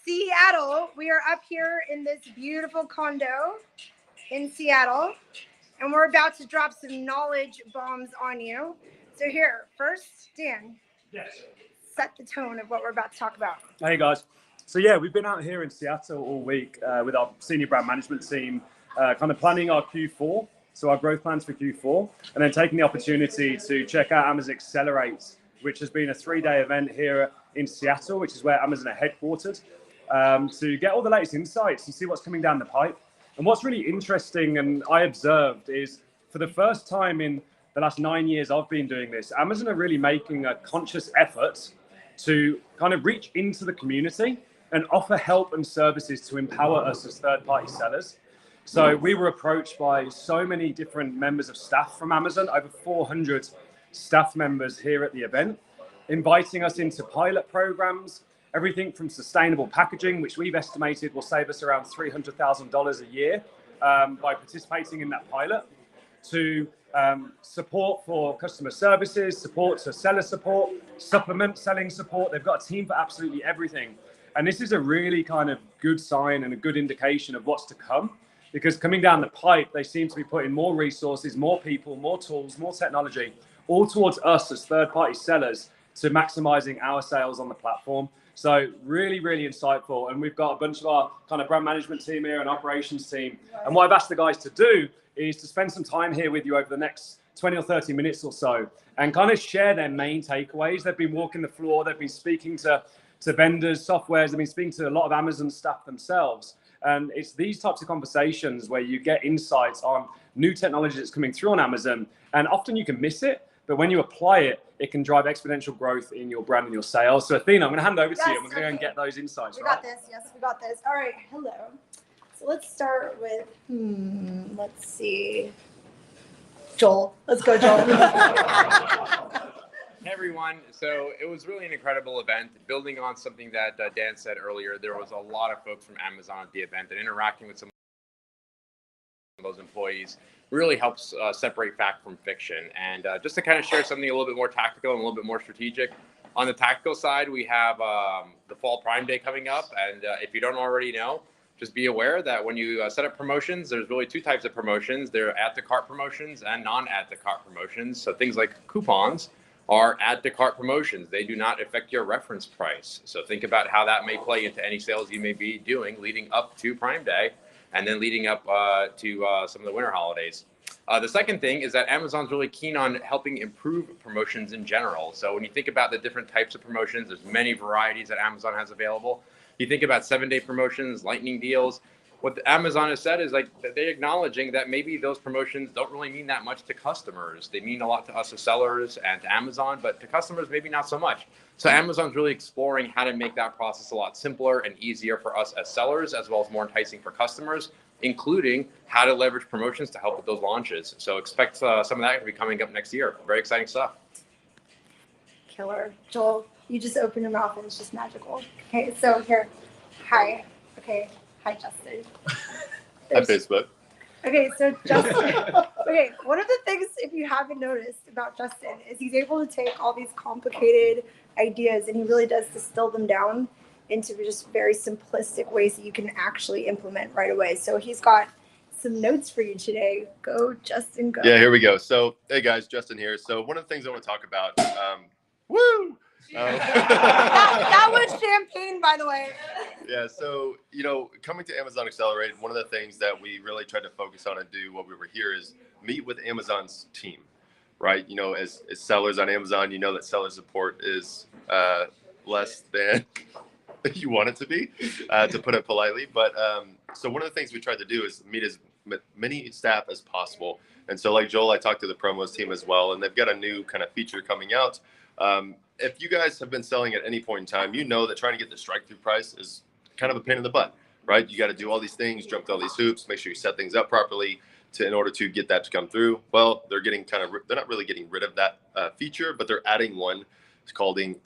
Seattle. We are up here in this beautiful condo in Seattle, and we're about to drop some knowledge bombs on you. So here, first, Dan, set the tone of what we're about to talk about. Hey guys. So yeah, we've been out here in Seattle all week with our senior brand management team, kind of planning our Q4, so our growth plans for Q4, and then taking the opportunity to check out Amazon Accelerate, which has been a 3-day event here in Seattle, which is where Amazon are headquartered, to get all the latest insights and see what's coming down the pipe. And what's really interesting, and I observed, is for the first time in the last 9 years I've been doing this, Amazon are really making a conscious effort to kind of reach into the community and offer help and services to empower us as third-party sellers. So we were approached by so many different members of staff from Amazon, over 400 staff members here at the event, inviting us into pilot programs, everything from sustainable packaging, which we've estimated will save us around $300,000 a year by participating in that pilot, to support for customer services, support to seller support, supplement selling support. They've got a team for absolutely everything. And this is a really kind of good sign and a good indication of what's to come, because coming down the pipe, they seem to be putting more resources, more people, more tools, more technology, all towards us as third-party sellers to maximizing our sales on the platform. So really, really insightful. And we've got a bunch of our kind of brand management team here and operations team. And what I've asked the guys to do is to spend some time here with you over the next 20 or 30 minutes or so and kind of share their main takeaways. They've been walking the floor. They've been speaking to vendors, softwares. They've been speaking to a lot of Amazon staff themselves. And it's these types of conversations where you get insights on new technology that's coming through on Amazon. And often you can miss it, but when you apply it, it can drive exponential growth in your brand and your sales. So Athena, I'm going to hand over to you. And we're going to go and get those insights. We got this. Yes, we got this. All right. Hello. So let's start with, let's see. Joel. Let's go, Joel. Hey everyone. So it was really an incredible event. Building on something that Dan said earlier, there was a lot of folks from Amazon at the event, and interacting with some of those employees really helps separate fact from fiction. And just to kind of share something a little bit more tactical and a little bit more strategic, on the tactical side, we have the Fall Prime Day coming up. And if you don't already know, just be aware that when you set up promotions, there's really two types of promotions. There are add-to-cart promotions and non-add-to-cart promotions. So things like coupons are add-to-cart promotions. They do not affect your reference price. So think about how that may play into any sales you may be doing leading up to Prime Day and then leading up to some of the winter holidays. The second thing is that Amazon's really keen on helping improve promotions in general. So when you think about the different types of promotions, there's many varieties that Amazon has available. You think about 7-day promotions, lightning deals. What Amazon has said is like they're acknowledging that maybe those promotions don't really mean that much to customers. They mean a lot to us as sellers and to Amazon, but to customers, maybe not so much. So Amazon's really exploring how to make that process a lot simpler and easier for us as sellers, as well as more enticing for customers, including how to leverage promotions to help with those launches. So expect some of that to be coming up next year. Very exciting stuff. Killer. Joel, you just open your mouth and it's just magical. Okay, so here. Hi. Okay. Hi, Justin. Hi, Facebook. Okay, so Justin. Okay, one of the things, if you haven't noticed about Justin, is he's able to take all these complicated ideas and he really does distill them down into just very simplistic ways that you can actually implement right away. So he's got some notes for you today. Go, Justin, go. Yeah, here we go. So, hey guys, Justin here. So one of the things I want to talk about, woo! That was champagne, by the way. Yeah, so, coming to Amazon Accelerate, one of the things that we really tried to focus on and do while we were here is meet with Amazon's team, right? As sellers on Amazon, you know that seller support is less than you want it to be, to put it politely. But so one of the things we tried to do is meet as many staff as possible. And so like Joel, I talked to the promos team as well, and they've got a new kind of feature coming out. If you guys have been selling at any point in time, you know that trying to get the strike-through price is kind of a pain in the butt, right? You got to do all these things, jump through all these hoops, make sure you set things up properly in order to get that to come through. Well, they're not really getting rid of that feature, but they're adding one. They're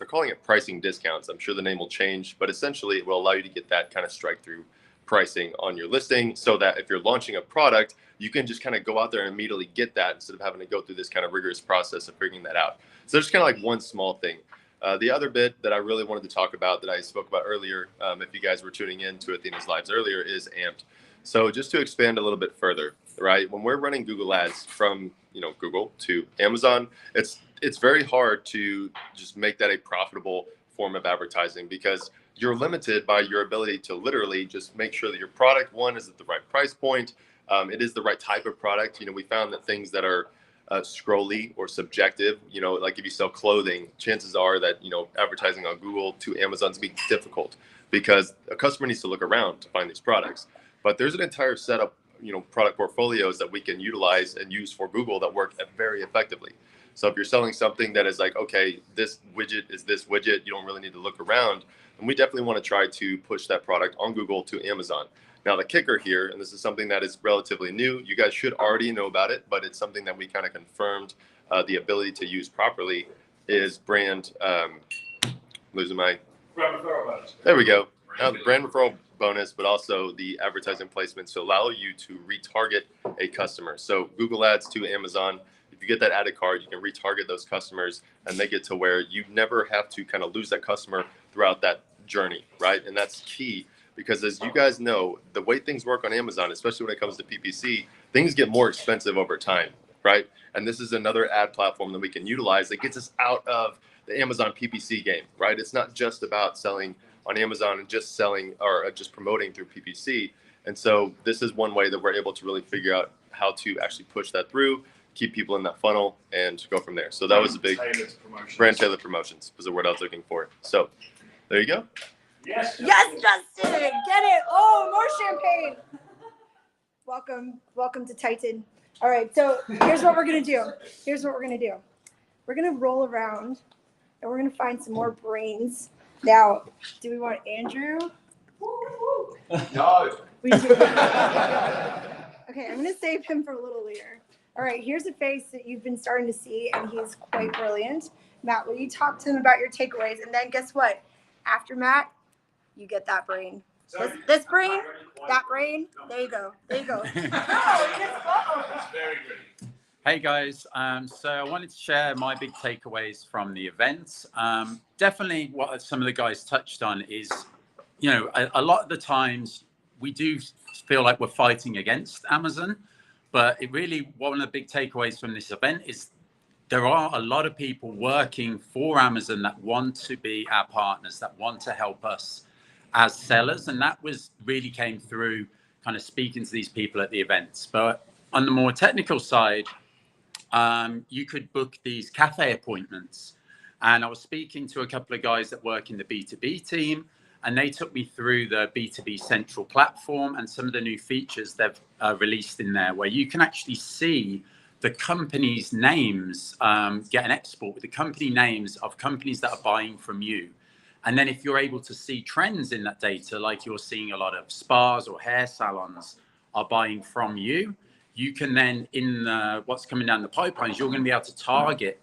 calling it pricing discounts. I'm sure the name will change, but essentially it will allow you to get that kind of strike-through pricing on your listing, so that if you're launching a product, you can just kind of go out there and immediately get that instead of having to go through this kind of rigorous process of figuring that out. So there's kind of like one small thing. The other bit that I really wanted to talk about that I spoke about earlier, if you guys were tuning in to Athena's Lives earlier, is Amped. So just to expand a little bit further, right? When we're running Google Ads from Google to Amazon, it's very hard to just make that a profitable form of advertising because you're limited by your ability to literally just make sure that your product, one, is at the right price point. It is the right type of product. We found that things that are scrolly or subjective, like if you sell clothing, chances are that, advertising on Google to Amazon's be difficult because a customer needs to look around to find these products. But there's an entire set of, product portfolios that we can utilize and use for Google that work very effectively. So if you're selling something that is like, okay, this widget is this widget, you don't really need to look around. And we definitely want to try to push that product on Google to Amazon. Now, the kicker here, and this is something that is relatively new, you guys should already know about it, but it's something that we kind of confirmed the ability to use properly is brand, losing my, Brand referral bonus. there we go. Now, the brand referral bonus, but also the advertising placements to allow you to retarget a customer. So Google Ads to Amazon, if you get that added card, you can retarget those customers and make it to where you never have to kind of lose that customer throughout that journey, right? And that's key because as you guys know, the way things work on Amazon, especially when it comes to PPC, things get more expensive over time, right? And this is another ad platform that we can utilize that gets us out of the Amazon PPC game, right? It's not just about selling on Amazon and just selling or just promoting through PPC. And so this is one way that we're able to really figure out how to actually push that through, keep people in that funnel and go from there. So that was a big brand tailored promotions was the word I was looking for. So there you go. Yes. Yes, Justin, get it. Oh, more champagne. Welcome to Titan. All right, so here's what we're gonna do. We're gonna roll around and we're gonna find some more brains. Now, do we want Andrew? No. We do. Okay, I'm gonna save him for a little later. All right, here's a face that you've been starting to see, and he's quite brilliant. Matt, will you talk to him about your takeaways? And then guess what? After Matt, you get that brain. This brain, that brain. There you go. That's very good. Hey guys, so I wanted to share my big takeaways from the event. Definitely what some of the guys touched on is, a lot of the times we do feel like we're fighting against Amazon, but it really, one of the big takeaways from this event is there are a lot of people working for Amazon that want to be our partners, that want to help us as sellers. And that really came through kind of speaking to these people at the events. But on the more technical side, you could book these cafe appointments. And I was speaking to a couple of guys that work in the B2B team, and they took me through the B2B Central platform and some of the new features they've released in there, where you can actually see the company's names, get an export with the company names of companies that are buying from you. And then if you're able to see trends in that data, like you're seeing a lot of spas or hair salons are buying from you, you can then, in what's coming down the pipelines, you're going to be able to target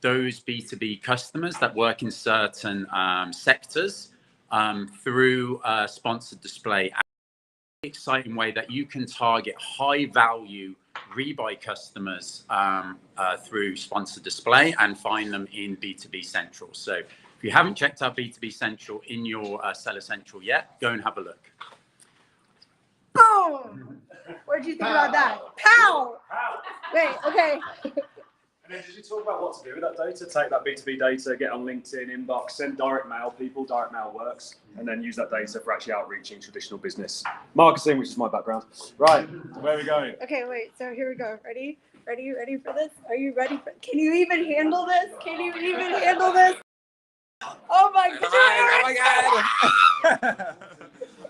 those B2B customers that work in certain sectors through sponsored display. Exciting way that you can target high value rebuy customers through sponsored display and find them in B2B Central. So if you haven't checked out B2B Central in your Seller Central yet, go and have a look. Boom! What did you think about that? Pow! Wait, okay. And then did you talk about what to do with that data? Take that B2B data, get on LinkedIn, inbox, send direct mail people, direct mail works, and then use that data for actually outreaching traditional business marketing, which is my background. Right, where are we going? Okay, wait, so here we go. Ready for this? Are you ready for, can you even handle this? Oh my God.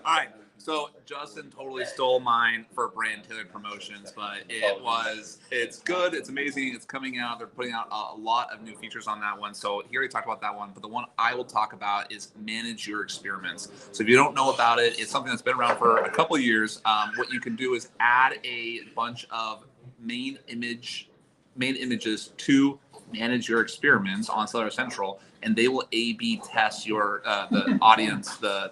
All right. So Justin totally stole mine for brand tailored promotions, but it's good. It's amazing. It's coming out. They're putting out a lot of new features on that one. So he already talked about that one, but the one I will talk about is manage your experiments. So if you don't know about it, it's something that's been around for a couple of years. What you can do is add a bunch of main images to manage your experiments on Seller Central, and they will A/B test your the audience, the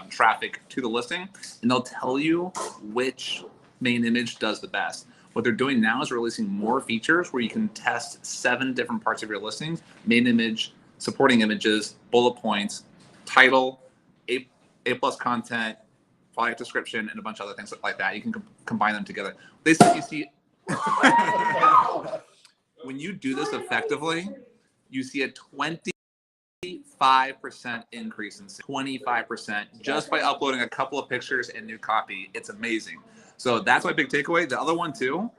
traffic to the listing, and they'll tell you which main image does the best. What they're doing now is releasing more features where you can test 7 different parts of your listings: main image, supporting images, bullet points, title, A+ content, product description, and a bunch of other things like that. You can combine them together. Basically, you see, when you do this effectively, you see a 25% increase in 25% just by uploading a couple of pictures and new copy. It's amazing. So that's my big takeaway. The other one too,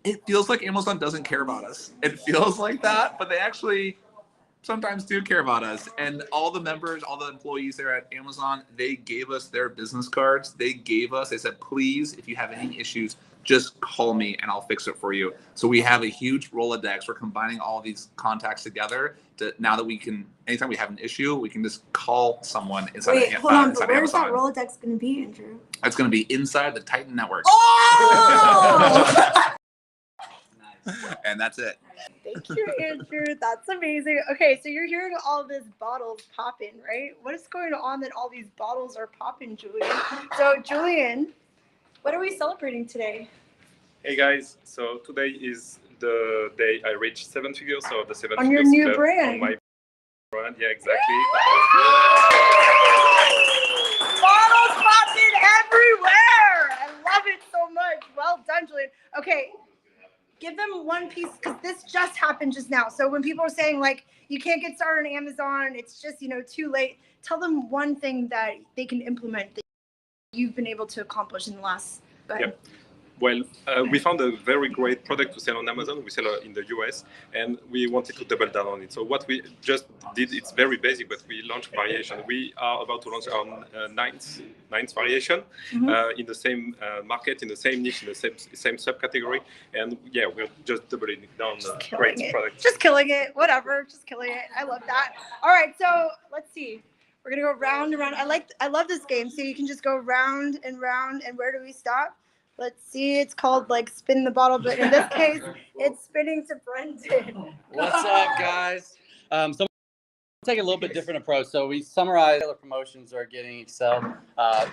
it feels like Amazon doesn't care about us. It feels like that, but they actually sometimes do care about us. And all the members, all the employees there at Amazon, they gave us their business cards. They said, please, if you have any issues, just call me and I'll fix it for you. So we have a huge Rolodex. We're combining all these contacts together to now that we can, anytime we have an issue, we can just call someone inside, Wait, hold on, but where's Amazon. that Rolodex going to be, Andrew? It's going to be inside the Titan network. Oh! And that's it. Thank you, Andrew. That's amazing. Okay, so you're hearing all this bottles popping, right? What is going on that all these bottles are popping, Julian? So, Julian, what are we celebrating today? Hey guys, so today is the day I reached 7 figures, so the 7 On figures your new club brand. on my brand, yeah, exactly. Bottles popping everywhere! I love it so much. Well done, Julian. Okay, give them one piece, because this just happened just now. So when people are saying, like, you can't get started on Amazon, it's just, too late, tell them one thing that they can implement that you've been able to accomplish in the last... Go ahead. Yep. Well, we found a very great product to sell on Amazon. We sell in the US, and we wanted to double down on it. So what we just did, it's very basic, but we launched variation. We are about to launch our ninth variation in the same market, in the same niche, in the same subcategory. And yeah, we're just doubling it down on a great product. Just killing it. Whatever. Just killing it. I love that. All right. So let's see. We're going to go round and round. I love this game. So you can just go round and round. And where do we stop? Let's see. It's called like spin the bottle, but in this case, it's spinning to Brendan. What's up, guys? So we'll take a little bit different approach. So we summarize the promotions are getting excelled,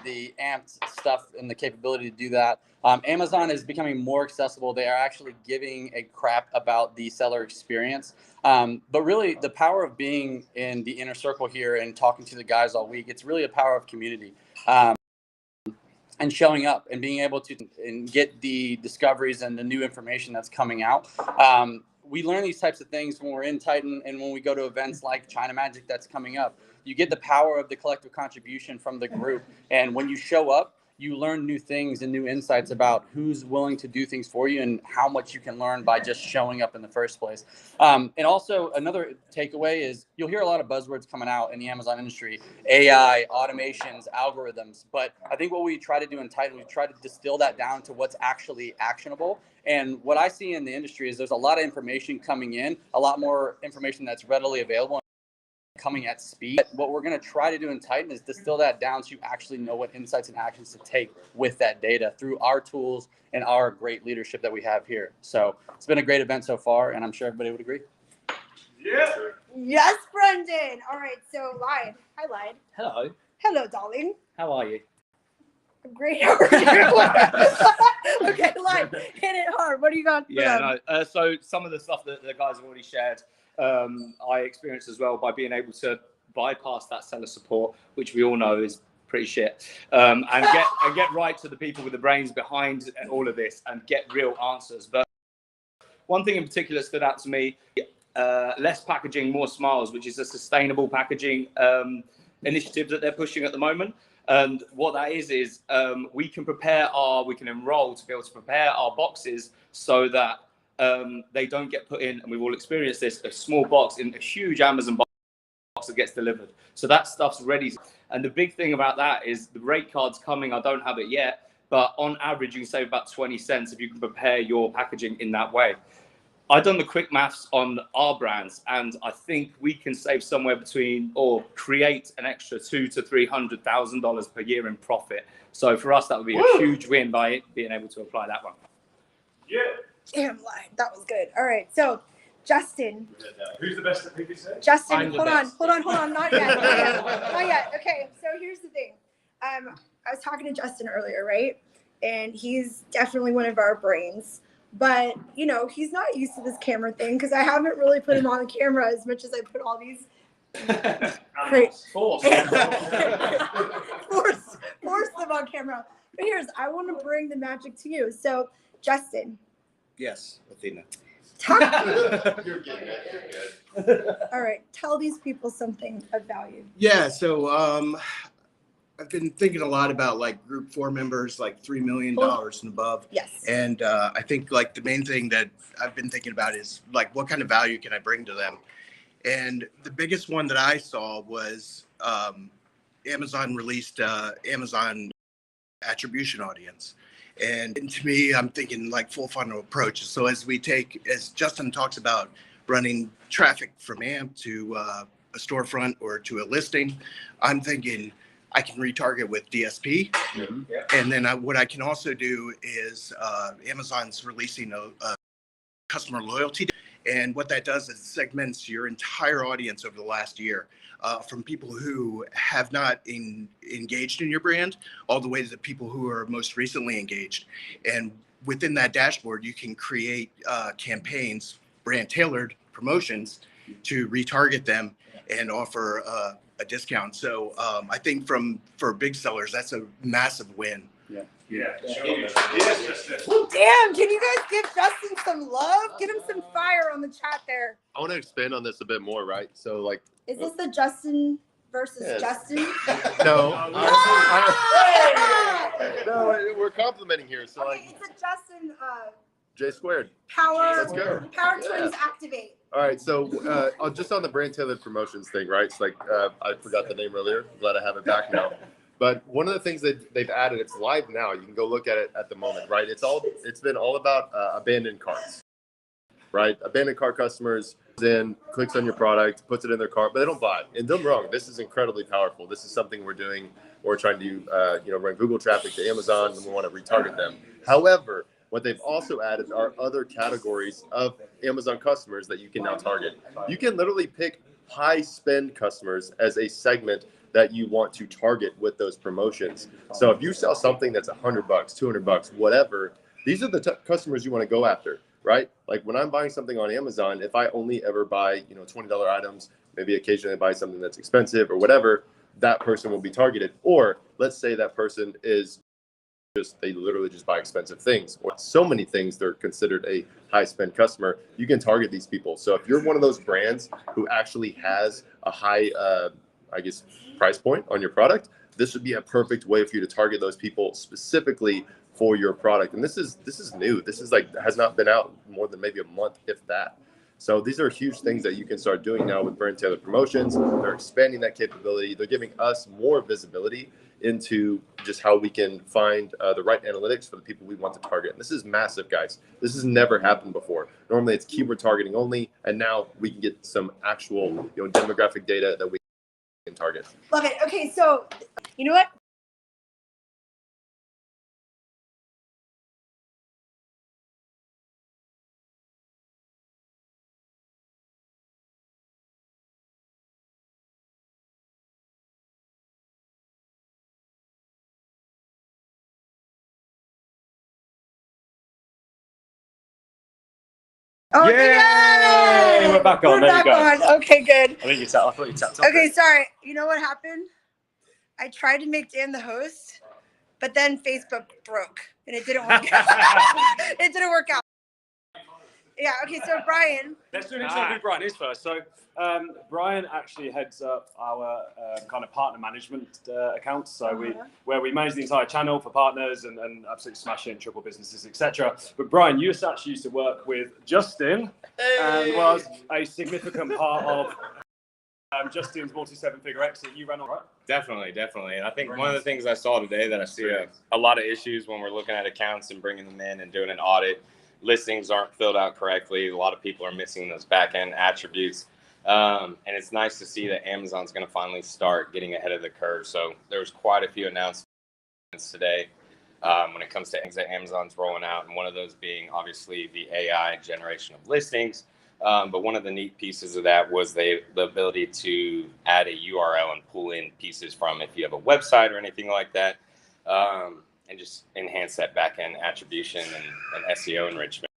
the amped stuff and the capability to do that. Amazon is becoming more accessible. They are actually giving a crap about the seller experience. But really, the power of being in the inner circle here and talking to the guys all week, it's really a power of community. And showing up and being able to and get the discoveries and the new information that's coming out. We learn these types of things when we're in Titan and when we go to events like China Magic that's coming up. You get the power of the collective contribution from the group. And when you show up, you learn new things and new insights about who's willing to do things for you and how much you can learn by just showing up in the first place. And also another takeaway is you'll hear a lot of buzzwords coming out in the Amazon industry, AI, automations, algorithms. But I think what we try to do in Titan, we try to distill that down to what's actually actionable. And what I see in the industry is there's a lot of information coming in, a lot more information that's readily available, coming at speed. What we're going to try to do in Titan is distill that down so you actually know what insights and actions to take with that data through our tools and our great leadership that we have here. So it's been a great event so far, and I'm sure everybody would agree. Yeah. Yes, Brendan. All right. So, Lyde. Hi, Lyde. Hello. Hello, darling. How are you? I'm great. How are you? Okay, Lyde, hit it hard. What do you got for them? So some of the stuff that the guys have already shared, I experienced as well by being able to bypass that seller support, which we all know is pretty shit, and get right to the people with the brains behind all of this and get real answers. But one thing in particular stood out to me, less packaging, more smiles, which is a sustainable packaging initiative that they're pushing at the moment. And what that is we can enroll to be able to prepare our boxes so that they don't get put in, and we've all experienced this, a small box in a huge Amazon box that gets delivered. So that stuff's ready. And the big thing about that is the rate card's coming. I don't have it yet, but on average, you can save about 20 cents if you can prepare your packaging in that way. I've done the quick maths on our brands, and I think we can save somewhere between or create an extra $200,000 to $300,000 per year in profit. So for us, that would be a huge win by being able to apply that one. Yeah. Damn, Lyde. That was good. All right. So, Justin. Who's the best at PPC? Justin, hold on. Not yet. Not yet. Okay. So here's the thing. I was talking to Justin earlier, right? And he's definitely one of our brains. But, you know, he's not used to this camera thing because I haven't really put him on the camera as much as I put all these great Force. force them on camera. But I want to bring the magic to you. So, Justin, Yes, Athena. talk. You're good. All right, tell these people something of value. Yeah, so I've been thinking a lot about like Group 4 members, like $3 million and above. Yes. And I think like the main thing that I've been thinking about is like what kind of value can I bring to them? And the biggest one that I saw was Amazon released Amazon attribution audience. And to me, I'm thinking like full funnel approach. So as Justin talks about running traffic from AMP to a storefront or to a listing, I'm thinking I can retarget with DSP. Mm-hmm. And then what I can also do is Amazon's releasing a customer loyalty. And what that does is segments your entire audience over the last year, from people who have not engaged in your brand all the way to the people who are most recently engaged. And within that dashboard, you can create campaigns, brand tailored promotions to retarget them and offer a discount. So I think for big sellers, that's a massive win. Yeah. Damn, can you guys give Justin some love? Get him some fire on the chat there. I want to expand on this a bit more, right? So like, Is this the Justin versus Yes. Justin? no, Ah! no, we're complimenting here. So Okay, like, it's a Justin J squared. power Let's go. power Yeah. twins activate. All right, so just on the brand tailored promotions thing, right? It's like I forgot the name earlier. Glad I have it back now. But one of the things that they've added, it's live now. You can go look at it at the moment, right? It's been all about abandoned carts, right? Abandoned cart customers then clicks on your product, puts it in their cart, but they don't buy it. And don't get me wrong, this is incredibly powerful. This is something we're doing. We're trying to run Google traffic to Amazon, and we want to retarget them. However, what they've also added are other categories of Amazon customers that you can now target. You can literally pick high spend customers as a segment that you want to target with those promotions. So if you sell something that's $100, $200, whatever, these are the customers you want to go after, right? Like when I'm buying something on Amazon, if I only ever buy, $20 items, maybe occasionally buy something that's expensive or whatever, that person will be targeted. Or let's say that person is they literally just buy expensive things or so many things they're considered a high spend customer. You can target these people. So if you're one of those brands who actually has a high price point on your product, this would be a perfect way for you to target those people specifically for your product. And this is new. This is has not been out more than maybe a month, if that. So these are huge things that you can start doing now with brand tailored promotions. They're expanding that capability. They're giving us more visibility into just how we can find the right analytics for the people we want to target. And this is massive, guys. This has never happened before. Normally it's keyword targeting only, and now we can get some actual demographic data that we can target. Love it. Okay, so you know what? Oh, Yay! We're back on. We're There you back go. on. Okay, good. I thought you tapped. Okay, sorry. You know what happened? I tried to make Dan the host, but then Facebook broke and it didn't work out. It didn't work out. Yeah, okay, so Brian. Let's do an intro who Brian is first. So Brian actually heads up our kind of partner management accounts. So where we manage the entire channel for partners and absolutely smash it, triple businesses, etc. But Brian, you actually used to work with Justin and was a significant part of Justin's multi-7-figure exit. You ran all right. Definitely. And I think one of the things I saw today that I see a lot of issues when we're looking at accounts and bringing them in and doing an audit. Listings aren't filled out correctly. A lot of people are missing those back-end attributes. And it's nice to see that Amazon's going to finally start getting ahead of the curve. So there was quite a few announcements today when it comes to things that Amazon's rolling out. And one of those being obviously the AI generation of listings. But one of the neat pieces of that was the ability to add a URL and pull in pieces from if you have a website or anything like that. And just enhance that back-end attribution and SEO enrichment.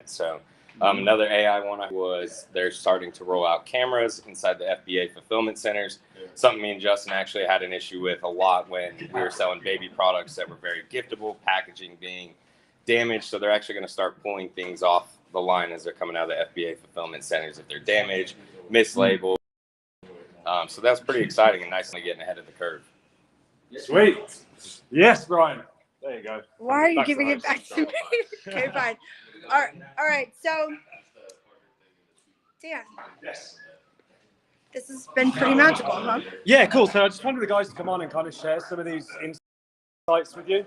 So another AI one was they're starting to roll out cameras inside the FBA fulfillment centers. Something me and Justin actually had an issue with a lot when we were selling baby products that were very giftable, packaging being damaged. So they're actually going to start pulling things off the line as they're coming out of the FBA fulfillment centers if they're damaged, mislabeled. So that's pretty exciting and nicely getting ahead of the curve. Sweet. Yes, Brian. There you go. Why are you Back to giving it the back to me? Okay, fine. All right. So, Dan, Yes. this has been pretty magical, huh? Yeah, cool. So I just wanted the guys to come on and kind of share some of these insights with you,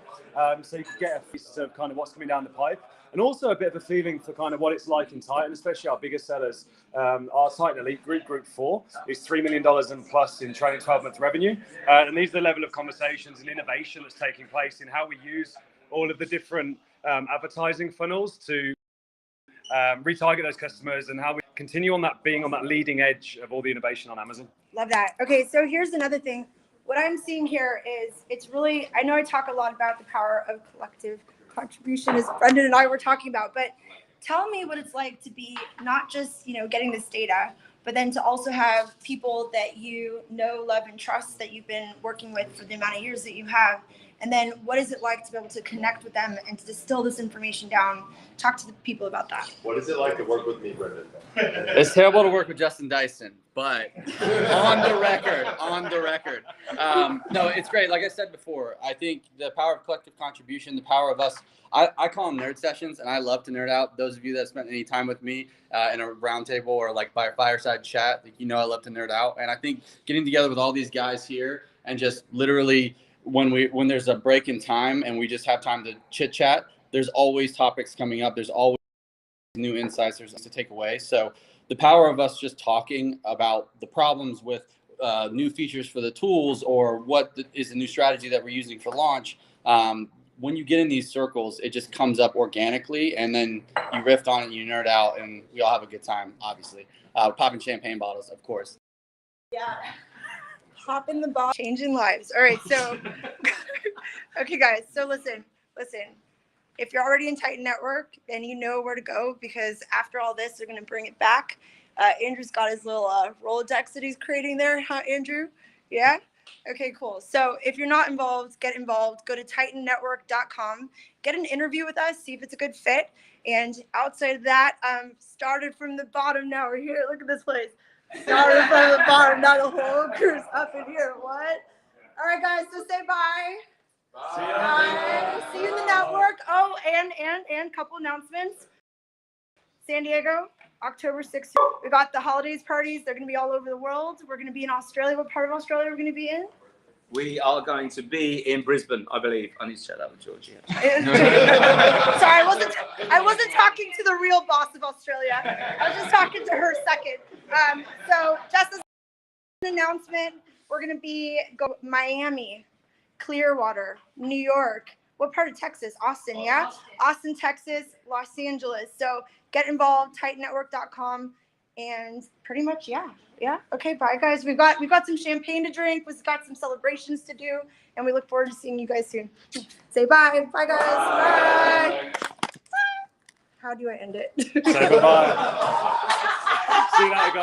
so you can get a piece of kind of what's coming down the pipe, and also a bit of a feeling for kind of what it's like in Titan, especially our biggest sellers. Our Titan Elite Group 4, is $3 million and plus in trailing 12-month revenue, and these are the level of conversations and innovation that's taking place in how we use all of the different advertising funnels to retarget those customers, and how we continue on that, being on that leading edge of all the innovation on Amazon. Love that. Okay, so here's another thing. What I'm seeing here is it's really, I know I talk a lot about the power of collective contribution, as Brendan and I were talking about, but tell me what it's like to be not just, getting this data, but then to also have people that you know, love, and trust, that you've been working with for the amount of years that you have. And then what is it like to be able to connect with them and to distill this information down? Talk to the people about that. What is it like to work with me, Brendan? It's terrible to work with Justin Dyson, but on the record. No, it's great. Like I said before, I think the power of collective contribution, the power of us, I call them nerd sessions, and I love to nerd out. Those of you that spent any time with me in a roundtable or like by a fireside chat, I love to nerd out. And I think getting together with all these guys here and just literally when there's a break in time and we just have time to chit chat, there's always topics coming up. There's always new insights there's to take away. So the power of us just talking about the problems with new features for the tools, or what is the new strategy that we're using for launch. When you get in these circles, it just comes up organically, and then you riff on it, you nerd out, and we all have a good time, obviously. Popping champagne bottles, of course. Yeah. Hop in the ball, changing lives. All right, so, okay, guys. So listen. If you're already in Titan Network, then you know where to go, because after all this, they're going to bring it back. Andrew's got his little Rolodex that he's creating there, huh, Andrew? Yeah? Okay, cool. So if you're not involved, get involved. Go to titannetwork.com. Get an interview with us. See if it's a good fit. And outside of that, started from the bottom. Now we're here. Look at this place. Started from the bottom. Now the whole crew's up in here. What? All right, guys. So say bye. Bye. See you in the network. Oh, and couple announcements. San Diego, October 6th. We got the holidays parties. They're going to be all over the world. We're going to be in Australia. What part of Australia are we going to be in? We are going to be in Brisbane, I believe. I need to check that with Georgie. Sorry, I wasn't talking to the real boss of Australia. I was just talking to her second. So just as an announcement, we're going to go Miami, Clearwater, New York. What part of Texas? Austin, yeah? Austin, Texas, Los Angeles. So get involved, titannetwork.com, and pretty much, yeah. Okay, bye, guys. We've got some champagne to drink. We've got some celebrations to do, and we look forward to seeing you guys soon. Say bye. Bye, guys. Bye. How do I end it? Say bye-bye. See you later, guys.